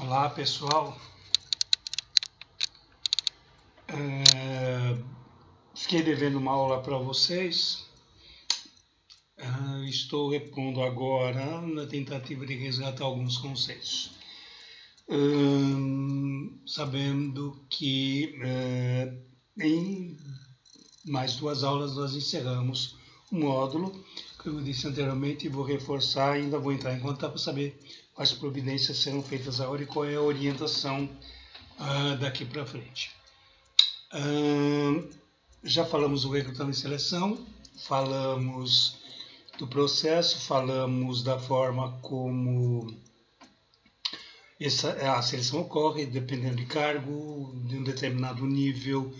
Olá pessoal, fiquei devendo uma aula para vocês, estou repondo agora na tentativa de resgatar alguns conceitos. Sabendo que em mais 2 aulas nós encerramos o módulo, como eu disse anteriormente, vou reforçar, ainda vou entrar em contato para saber quais providências serão feitas agora e qual é a orientação daqui para frente. Já falamos do recrutamento e seleção, falamos do processo, falamos da forma como a seleção ocorre, dependendo de cargo, de um determinado nível,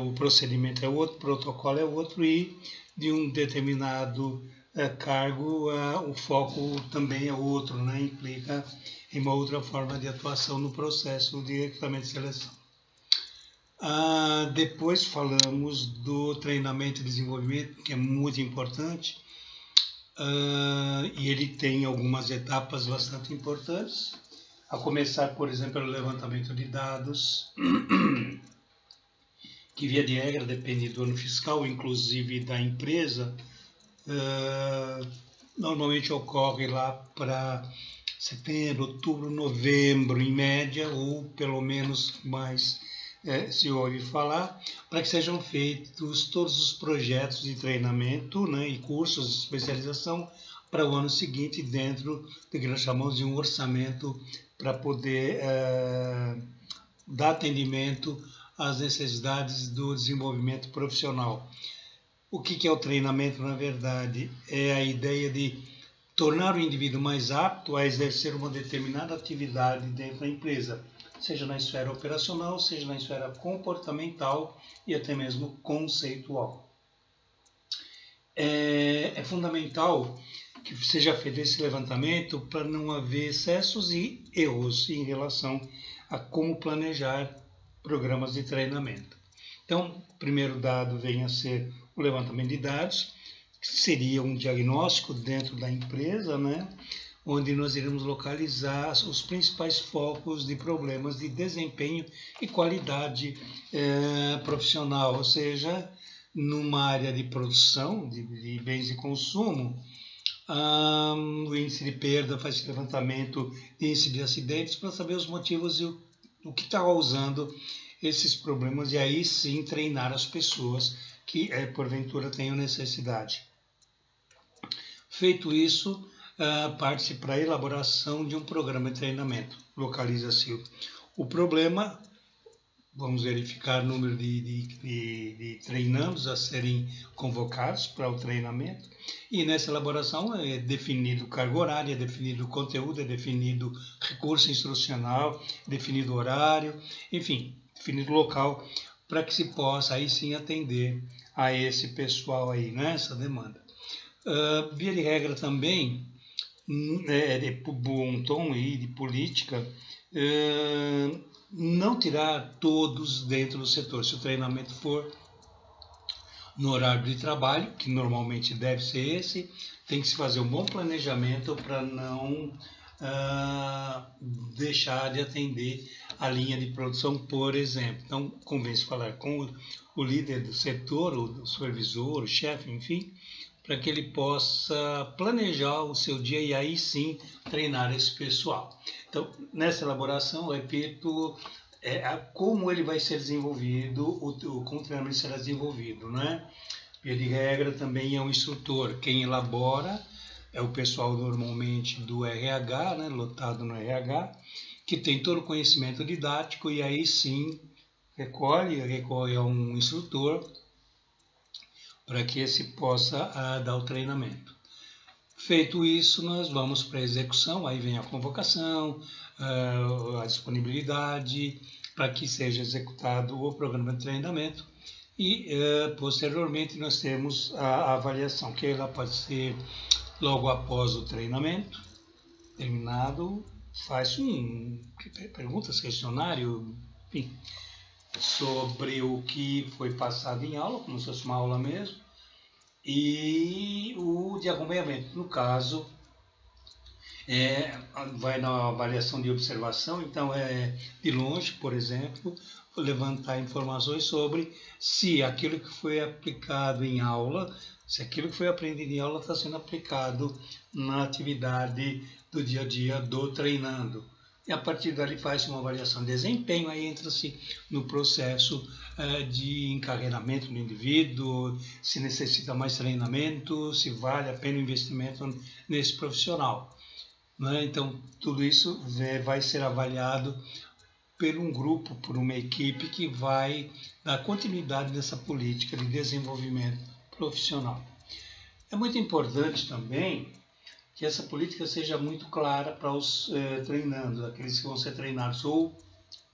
o procedimento é outro, o protocolo é outro, e de um determinado cargo, o foco também é outro, né? Implica em uma outra forma de atuação no processo de recrutamento e seleção. Depois falamos do treinamento e desenvolvimento, que é muito importante, e ele tem algumas etapas bastante importantes, a começar, por exemplo, pelo levantamento de dados, que via de regra depende do ano fiscal, inclusive da empresa, normalmente ocorre lá para setembro, outubro, novembro, em média, ou pelo menos mais se ouve falar, para que sejam feitos todos os projetos de treinamento, né, e cursos de especialização para o ano seguinte, dentro do que nós chamamos de um orçamento para poder dar atendimento às necessidades do desenvolvimento profissional. O que é o treinamento, na verdade? É a ideia de tornar o indivíduo mais apto a exercer uma determinada atividade dentro da empresa, seja na esfera operacional, seja na esfera comportamental e até mesmo conceitual. É fundamental que seja feito esse levantamento para não haver excessos e erros em relação a como planejar programas de treinamento. Então, o primeiro dado vem a ser o levantamento de dados, que seria um diagnóstico dentro da empresa, né, onde nós iremos localizar os principais focos de problemas de desempenho e qualidade profissional, ou seja, numa área de produção de bens de consumo, o índice de perda, faz esse levantamento de índice de acidentes para saber os motivos e o que está causando esses problemas, e aí sim treinar as pessoas que porventura tenham necessidade. Feito isso, parte-se para a elaboração de um programa de treinamento. Localiza-se o problema, vamos verificar o número de treinandos a serem convocados para o treinamento, e nessa elaboração é definido carga horária, é definido conteúdo, é definido recurso instrucional, definido horário, enfim, definido local, para que se possa aí sim atender a esse pessoal aí, né, essa demanda. Via de regra também, de bom tom e de política, não tirar todos dentro do setor. Se o treinamento for no horário de trabalho, que normalmente deve ser esse, tem que se fazer um bom planejamento para não deixar de atender a linha de produção, por exemplo. Então, convém-se falar com o líder do setor, o supervisor, o chefe, enfim, para que ele possa planejar o seu dia e aí sim treinar esse pessoal. Então, nessa elaboração, repito, como ele vai ser desenvolvido, como o treinamento será desenvolvido, né? Via de regra também é um instrutor. Quem elabora é o pessoal normalmente do RH, né, lotado no RH, que tem todo o conhecimento didático e aí sim recorre a um instrutor para que esse possa dar o treinamento. Feito isso, nós vamos para a execução, aí vem a convocação, a disponibilidade, para que seja executado o programa de treinamento, e posteriormente nós temos a avaliação, que ela pode ser logo após o treinamento terminado, faz perguntas, questionário, enfim, sobre o que foi passado em aula, como se fosse uma aula mesmo, e o de acompanhamento. No caso, vai na avaliação de observação, então de longe, por exemplo, levantar informações sobre se aquilo que foi aplicado em aula, se aquilo que foi aprendido em aula está sendo aplicado na atividade do dia a dia do treinando. E a partir dali faz uma avaliação de desempenho, aí entra-se no processo de encarreiramento do indivíduo, se necessita mais treinamento, se vale a pena o investimento nesse profissional. Né? Então, tudo isso vai ser avaliado por um grupo, por uma equipe que vai dar continuidade nessa política de desenvolvimento profissional. É muito importante também que essa política seja muito clara para os treinandos, aqueles que vão ser treinados ou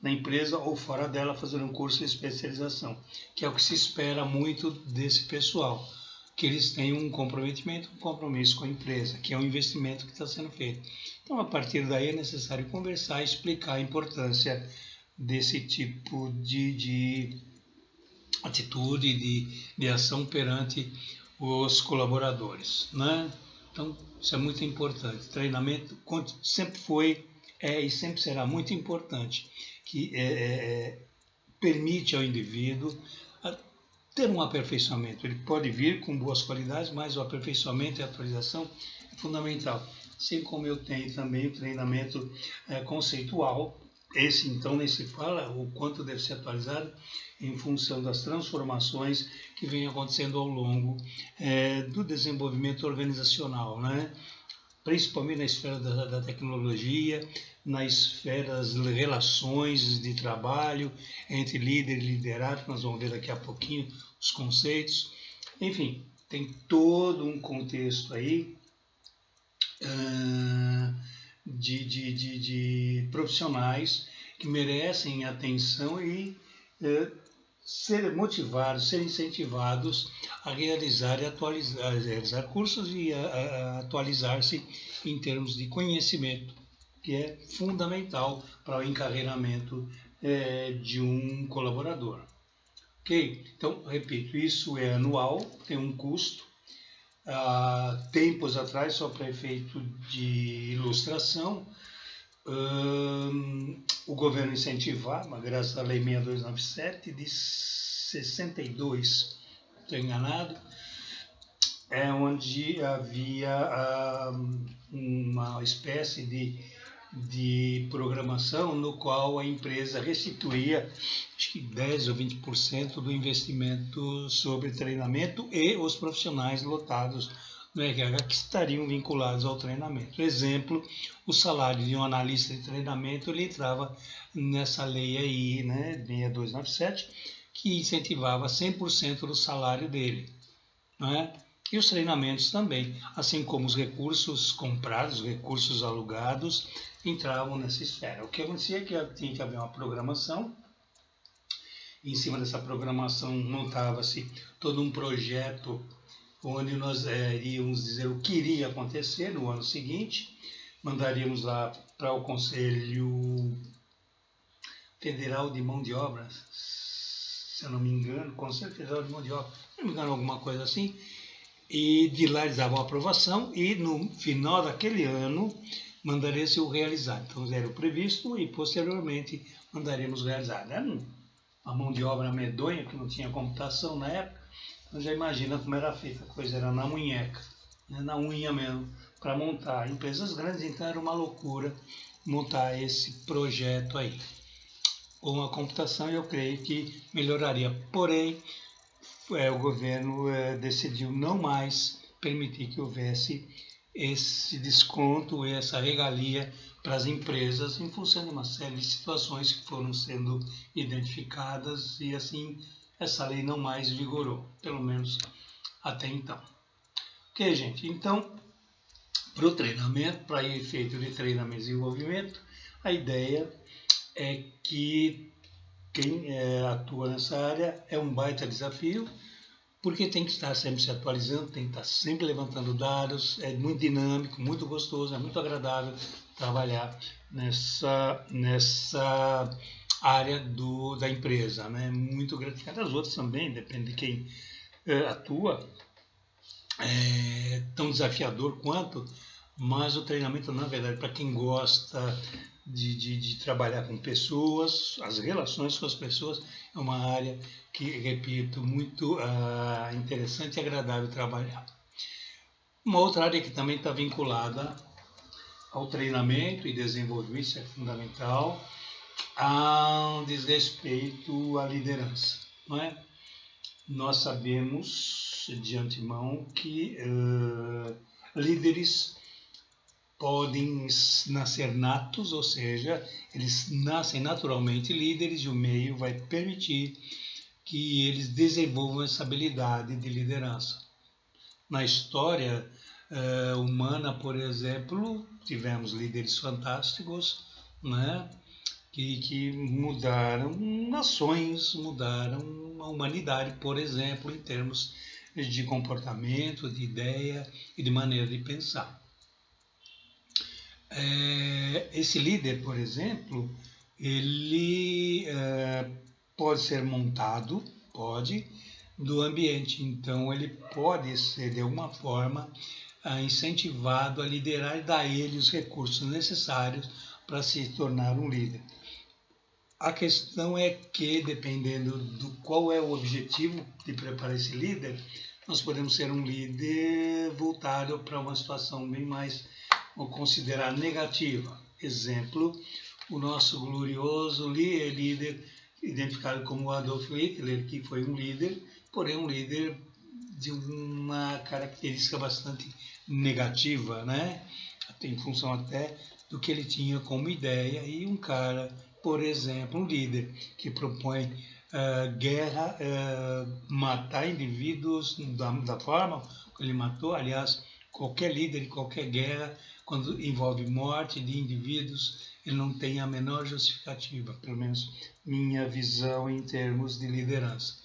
na empresa ou fora dela, fazer um curso de especialização, que é o que se espera muito desse pessoal, que eles tenham um compromisso com a empresa, que é um investimento que está sendo feito. Então, a partir daí é necessário conversar e explicar a importância desse tipo de atitude, de ação perante os colaboradores, né? Então, isso é muito importante. Treinamento sempre foi, e sempre será muito importante, que permite ao indivíduo ter um aperfeiçoamento. Ele pode vir com boas qualidades, mas o aperfeiçoamento e a atualização é fundamental. Assim como eu tenho também o treinamento conceitual, esse então nem se fala o quanto deve ser atualizado em função das transformações que vêm acontecendo ao longo do desenvolvimento organizacional, né? Principalmente na esfera da tecnologia, na esfera das relações de trabalho entre líder e liderado, nós vamos ver daqui a pouquinho os conceitos. Enfim, tem todo um contexto aí de profissionais que merecem atenção e ser motivados, ser incentivados a realizar e realizar cursos e a atualizar-se em termos de conhecimento, que é fundamental para o encarreiramento de um colaborador. Ok? Então, repito, isso é anual, tem um custo. Há tempos atrás, só para efeito de ilustração, o governo incentivava, graças à Lei 6297 de 62, estou enganado, onde havia uma espécie de programação no qual a empresa restituía acho que 10 ou 20% do investimento sobre treinamento e os profissionais lotados no RH que estariam vinculados ao treinamento. Exemplo, o salário de um analista de treinamento ele entrava nessa lei aí, né, 6297, que incentivava 100% do salário dele, né? E os treinamentos também, assim como os recursos comprados, os recursos alugados, entravam nessa esfera. O que acontecia é que tinha que haver uma programação. Em cima dessa programação montava-se todo um projeto onde nós iríamos dizer o que iria acontecer no ano seguinte, mandaríamos lá para o Conselho Federal de Mão de Obra, se eu não me engano, Conselho Federal de Mão de Obra, se não me engano, alguma coisa assim, e de lá eles davam a aprovação e no final daquele ano mandaria-se o realizar. Então era o previsto e posteriormente mandaríamos realizar. Era uma mão de obra medonha, que não tinha computação na época, então já imagina como era feita, a coisa era na munheca, né, na unha mesmo, para montar. Empresas grandes, então era uma loucura montar esse projeto aí. Com a computação eu creio que melhoraria, porém o governo decidiu não mais permitir que houvesse esse desconto e essa regalia para as empresas em função de uma série de situações que foram sendo identificadas e assim essa lei não mais vigorou, pelo menos até então. Ok, gente? Então, para o treinamento, para efeito de treinamento e desenvolvimento, a ideia é que quem atua nessa área é um baita desafio, porque tem que estar sempre se atualizando, tem que estar sempre levantando dados, é muito dinâmico, muito gostoso, é muito agradável trabalhar nessa área da empresa, né? Muito gratificante. As outras também, depende de quem atua, tão desafiador quanto, mas o treinamento, na verdade, para quem gosta de trabalhar com pessoas, as relações com as pessoas, é uma área que, repito, muito interessante e agradável trabalhar. Uma outra área que também está vinculada ao treinamento e desenvolvimento, isso é fundamental, diz respeito à liderança, não é? Nós sabemos de antemão que líderes podem nascer natos, ou seja, eles nascem naturalmente líderes e o meio vai permitir que eles desenvolvam essa habilidade de liderança. Na história humana, por exemplo, tivemos líderes fantásticos, né, que mudaram nações, mudaram a humanidade, por exemplo, em termos de comportamento, de ideia e de maneira de pensar. Esse líder, por exemplo, ele pode ser montado, do ambiente. Então, ele pode ser, de alguma forma, incentivado a liderar e dar a ele os recursos necessários para se tornar um líder. A questão é que, dependendo do qual é o objetivo de preparar esse líder, nós podemos ser um líder voltado para uma situação bem mais, vamos considerar, negativa. Exemplo, o nosso glorioso líder, identificado como Adolf Hitler, que foi um líder, porém um líder de uma característica bastante negativa, né? Em função até do que ele tinha como ideia, e um cara, por exemplo, um líder que propõe guerra, matar indivíduos da forma que ele matou. Aliás, qualquer líder de qualquer guerra, quando envolve morte de indivíduos, ele não tem a menor justificativa, pelo menos minha visão em termos de liderança.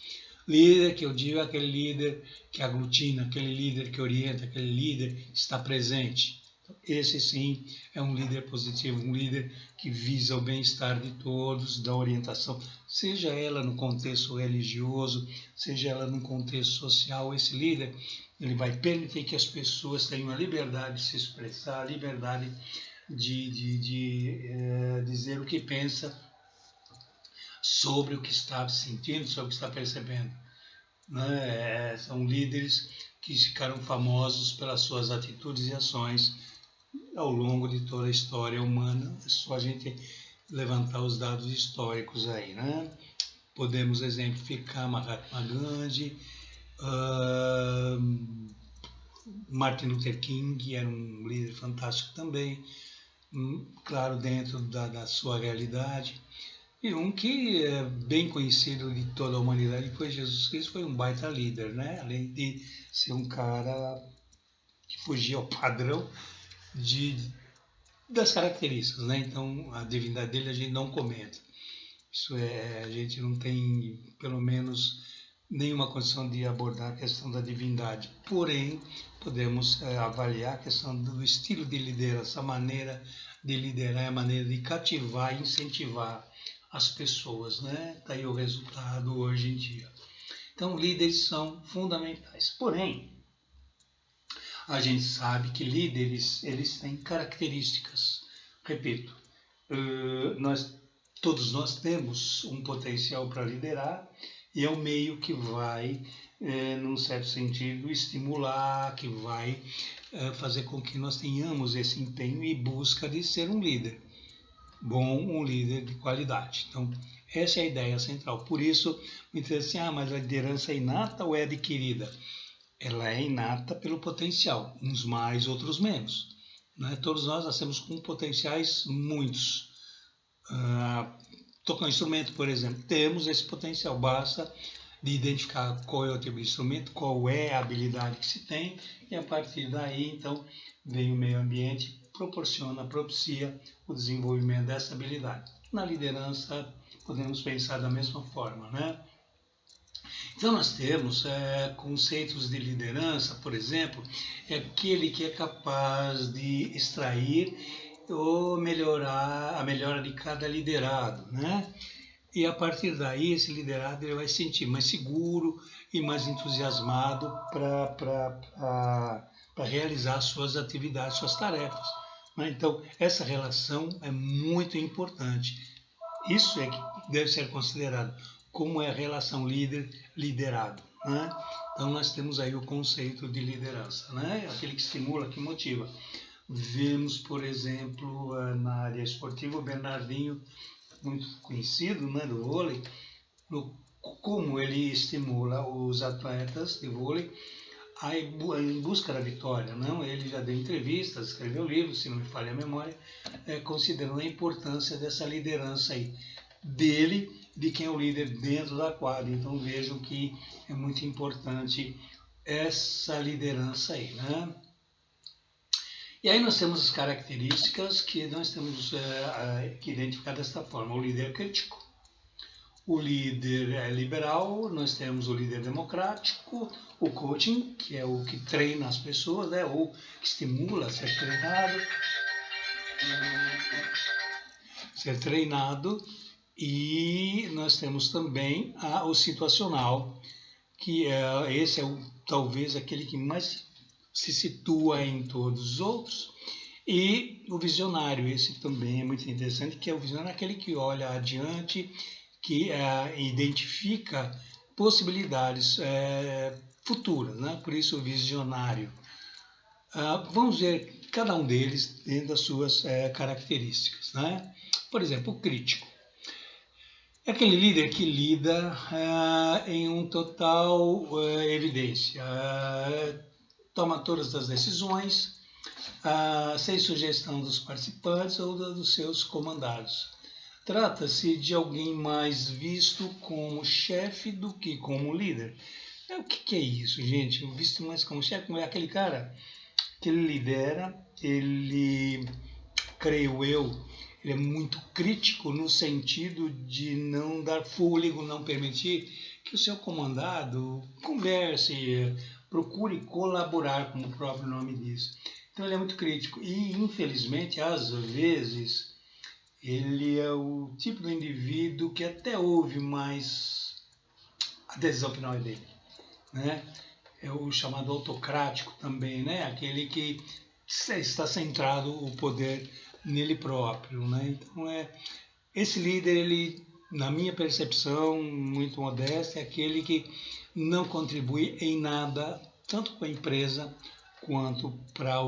Líder, que eu digo, é aquele líder que aglutina, aquele líder que orienta, aquele líder que está presente. Esse sim é um líder positivo, um líder que visa o bem-estar de todos, da orientação, seja ela no contexto religioso, seja ela no contexto social. Esse líder, ele vai permitir que as pessoas tenham a liberdade de se expressar, a liberdade de dizer o que pensa sobre o que está sentindo, sobre o que está percebendo. Né? São líderes que ficaram famosos pelas suas atitudes e ações ao longo de toda a história humana. É só a gente levantar os dados históricos aí, né? Podemos exemplificar Mahatma Gandhi, Martin Luther King, era um líder fantástico também, claro, dentro da sua realidade. E um que é bem conhecido de toda a humanidade, que foi Jesus Cristo, foi um baita líder, né? Além de ser um cara que fugia ao padrão das características, né? Então, a divindade dele a gente não comenta. Isso a gente não tem, pelo menos, nenhuma condição de abordar a questão da divindade. Porém, podemos avaliar a questão do estilo de liderança, a maneira de liderar, a maneira de cativar e incentivar as pessoas, né? Está aí o resultado hoje em dia. Então, líderes são fundamentais. Porém, a gente sabe que líderes, eles têm características. Repito, todos nós temos um potencial para liderar, e é o meio que vai, num certo sentido, estimular, que vai fazer com que nós tenhamos esse empenho e busca de ser um líder bom, um líder de qualidade. Então, essa é a ideia central. Por isso, me diz assim, mas a liderança é inata ou é adquirida? Ela é inata pelo potencial, uns mais, outros menos. Né? Todos nós nascemos com potenciais muitos. Tocar um instrumento, por exemplo, temos esse potencial, basta de identificar qual é o tipo de instrumento, qual é a habilidade que se tem, e a partir daí, então, vem o meio ambiente, propicia o desenvolvimento dessa habilidade. Na liderança, podemos pensar da mesma forma, né? Então, nós temos conceitos de liderança, por exemplo, é aquele que é capaz de extrair ou melhorar a melhora de cada liderado, né? E a partir daí, esse liderado ele vai se sentir mais seguro e mais entusiasmado para para realizar suas atividades, suas tarefas. Né? Então, essa relação é muito importante. Isso é que deve ser considerado como é a relação líder-liderado. Né? Então, nós temos aí o conceito de liderança, né? Aquele que estimula, que motiva. Vemos, por exemplo, na área esportiva, o Bernardinho, muito conhecido, né, do vôlei, como ele estimula os atletas de vôlei em busca da vitória. Não? Ele já deu entrevistas, escreveu livros, se não me falha a memória, considerando a importância dessa liderança aí, dele, de quem é o líder dentro da quadra. Então vejam que é muito importante essa liderança aí. Né? E aí nós temos as características que nós temos que identificar desta forma. O líder crítico, o líder liberal, nós temos o líder democrático, o coaching, que é o que treina as pessoas, né, ou que estimula a ser treinado, e nós temos também o situacional, que esse é talvez aquele que mais se situa em todos os outros, e o visionário, esse também é muito interessante, que é o visionário, aquele que olha adiante, que identifica possibilidades futuras, né? Por isso o visionário. Vamos ver cada um deles dentro das suas características. Né? Por exemplo, o crítico. É aquele líder que lida em um total evidência, toma todas as decisões, sem sugestão dos participantes ou dos seus comandados. Trata-se de alguém mais visto como chefe do que como líder. O que é isso, gente? Visto mais como chefe, é aquele cara que ele lidera, ele, creio eu, ele é muito crítico no sentido de não dar fôlego, não permitir que o seu comandado converse, procure colaborar, como o próprio nome diz. Então ele é muito crítico e, infelizmente, às vezes, ele é o tipo de indivíduo que até ouve, mas a decisão final é dele. Né? É o chamado autocrático também, né? Aquele que está centrado o poder nele próprio. Né? Então, esse líder, ele, na minha percepção muito modesta, é aquele que não contribui em nada, tanto com a empresa quanto para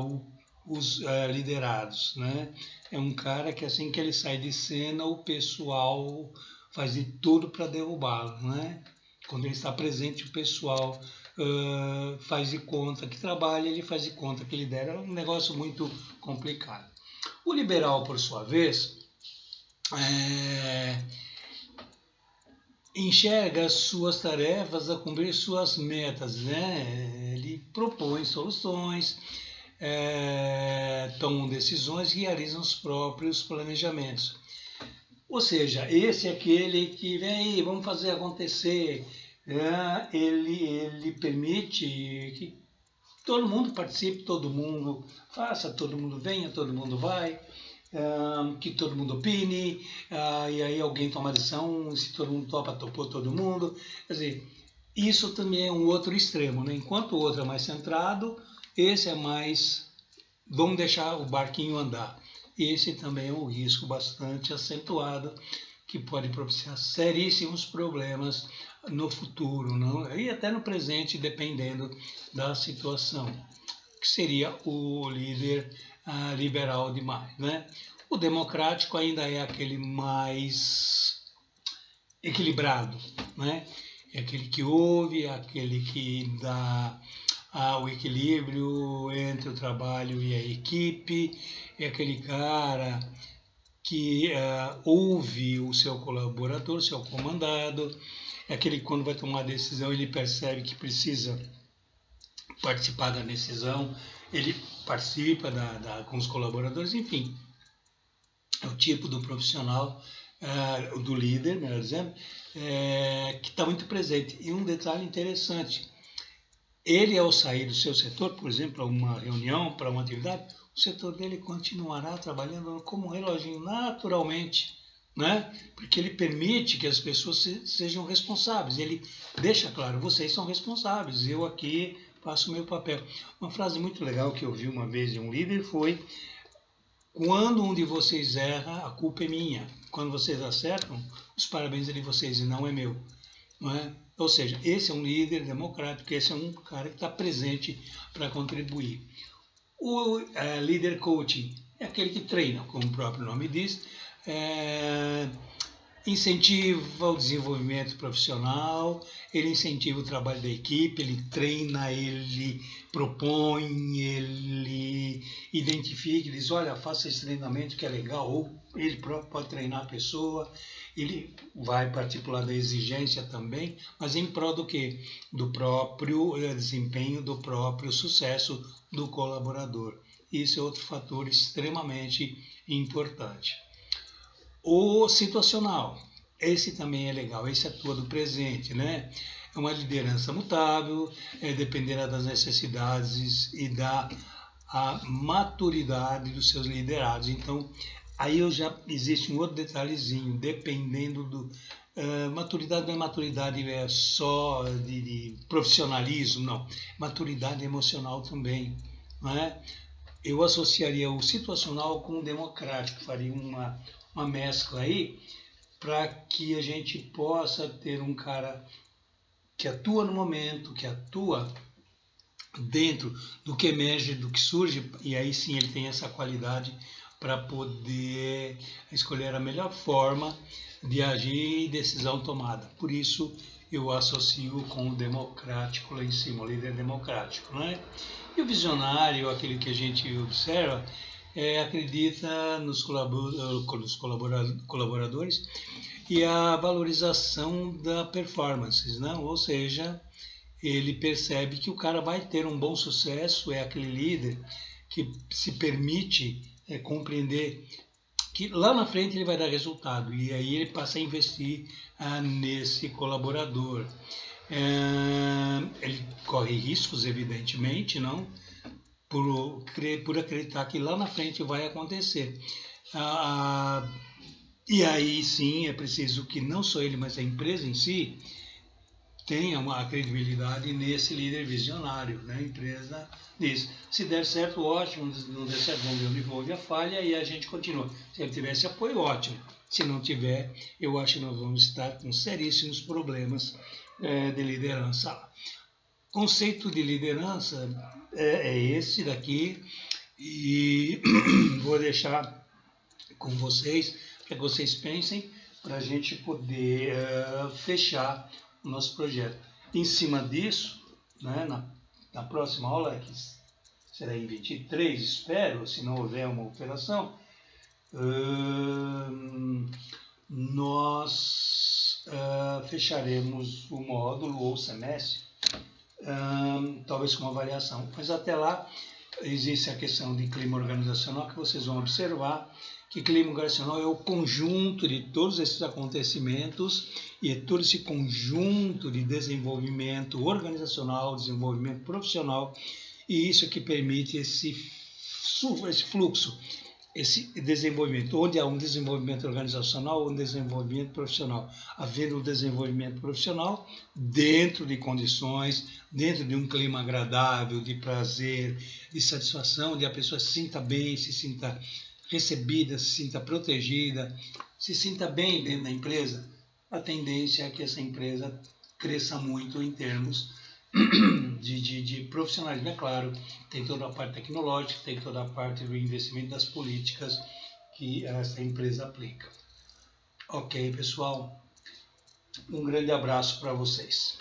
os liderados. Né? É um cara que assim que ele sai de cena, o pessoal faz de tudo para derrubá-lo. Né? Quando ele está presente, o pessoal faz de conta que trabalha, ele faz de conta que lidera. É um negócio muito complicado. O liberal, por sua vez, enxerga suas tarefas a cumprir suas metas, né? Ele propõe soluções, tomam decisões e realizam os próprios planejamentos. Ou seja, esse é aquele que vem aí, vamos fazer acontecer. Ele permite que todo mundo participe, todo mundo faça, todo mundo venha, todo mundo vai, que todo mundo opine, e aí alguém toma a decisão, se todo mundo topa, topou todo mundo. Quer dizer, isso também é um outro extremo, né? Enquanto o outro é mais centrado, esse é mais, vamos deixar o barquinho andar. Esse também é um risco bastante acentuado, que pode propiciar seríssimos problemas no futuro, não? E até no presente, dependendo da situação, que seria o líder liberal demais. Né? O democrático ainda é aquele mais equilibrado, né? É aquele que ouve, é aquele que dá o equilíbrio entre o trabalho e a equipe, é aquele cara que ouve o seu colaborador, seu comandado, é aquele que quando vai tomar a decisão ele percebe que precisa participar da decisão, ele participa com os colaboradores, enfim. É o tipo do profissional, do líder, melhor dizendo, que está muito presente. E um detalhe interessante, ele ao sair do seu setor, por exemplo, para uma reunião, para uma atividade, o setor dele continuará trabalhando como um reloginho naturalmente, né? Porque ele permite que as pessoas sejam responsáveis. Ele deixa claro, vocês são responsáveis, eu aqui faço o meu papel. Uma frase muito legal que eu vi uma vez de um líder foi: quando um de vocês erra, a culpa é minha. Quando vocês acertam, os parabéns é de vocês e não é meu. Não é? Ou seja, esse é um líder democrático, esse é um cara que está presente para contribuir. O líder coaching é aquele que treina, como o próprio nome diz, incentiva o desenvolvimento profissional, ele incentiva o trabalho da equipe, ele treina, ele propõe, ele identifica, ele diz: olha, faça esse treinamento que é legal, ou ele próprio pode treinar a pessoa, ele vai partir para o lado da exigência também, mas em prol do quê? Do próprio desempenho, do próprio sucesso do colaborador. Isso é outro fator extremamente importante. O situacional, esse também é legal, esse atua do presente, né? É uma liderança mutável, dependerá das necessidades e da maturidade dos seus liderados. Então, aí existe um outro detalhezinho, dependendo do... maturidade não é maturidade só de profissionalismo, não. Maturidade emocional também, não é? Eu associaria o situacional com o democrático, faria uma mescla aí, para que a gente possa ter um cara que atua no momento, que atua dentro do que emerge, do que surge, e aí sim ele tem essa qualidade para poder escolher a melhor forma de agir e decisão tomada. Por isso eu associo com o democrático lá em cima, o líder democrático, não é? E o visionário, aquele que a gente observa, acredita nos colaboradores e a valorização da performance, não? Ou seja, ele percebe que o cara vai ter um bom sucesso, é aquele líder que se permite compreender que lá na frente ele vai dar resultado, e aí ele passa a investir nesse colaborador. Ele corre riscos, evidentemente, não? Por acreditar que lá na frente vai acontecer. E aí sim é preciso que não só ele, mas a empresa em si tenha uma credibilidade nesse líder visionário, né? A empresa diz: se der certo, ótimo; não der certo, vamos ver onde houve a falha e a gente continua. Se ele tivesse apoio, ótimo. Se não tiver, eu acho que nós vamos estar com seríssimos problemas de liderança. Conceito de liderança é esse daqui, e vou deixar com vocês, para que vocês pensem, para a gente poder fechar o nosso projeto. Em cima disso, né, na próxima aula, que será em 23, espero, se não houver uma alteração, nós fecharemos o módulo ou o semestre, talvez com uma variação. Mas até lá, existe a questão de clima organizacional, que vocês vão observar que clima organizacional é o conjunto de todos esses acontecimentos e é todo esse conjunto de desenvolvimento organizacional, desenvolvimento profissional, e isso que permite esse fluxo, esse desenvolvimento, onde há um desenvolvimento organizacional, um desenvolvimento profissional. Havendo um desenvolvimento profissional dentro de condições, dentro de um clima agradável, de prazer, de satisfação, de a pessoa se sinta bem, se sinta recebida, se sinta protegida, se sinta bem dentro da empresa, a tendência é que essa empresa cresça muito em termos de profissionalismo. É claro, tem toda a parte tecnológica, tem toda a parte do investimento das políticas que essa empresa aplica. Ok, pessoal? Um grande abraço para vocês.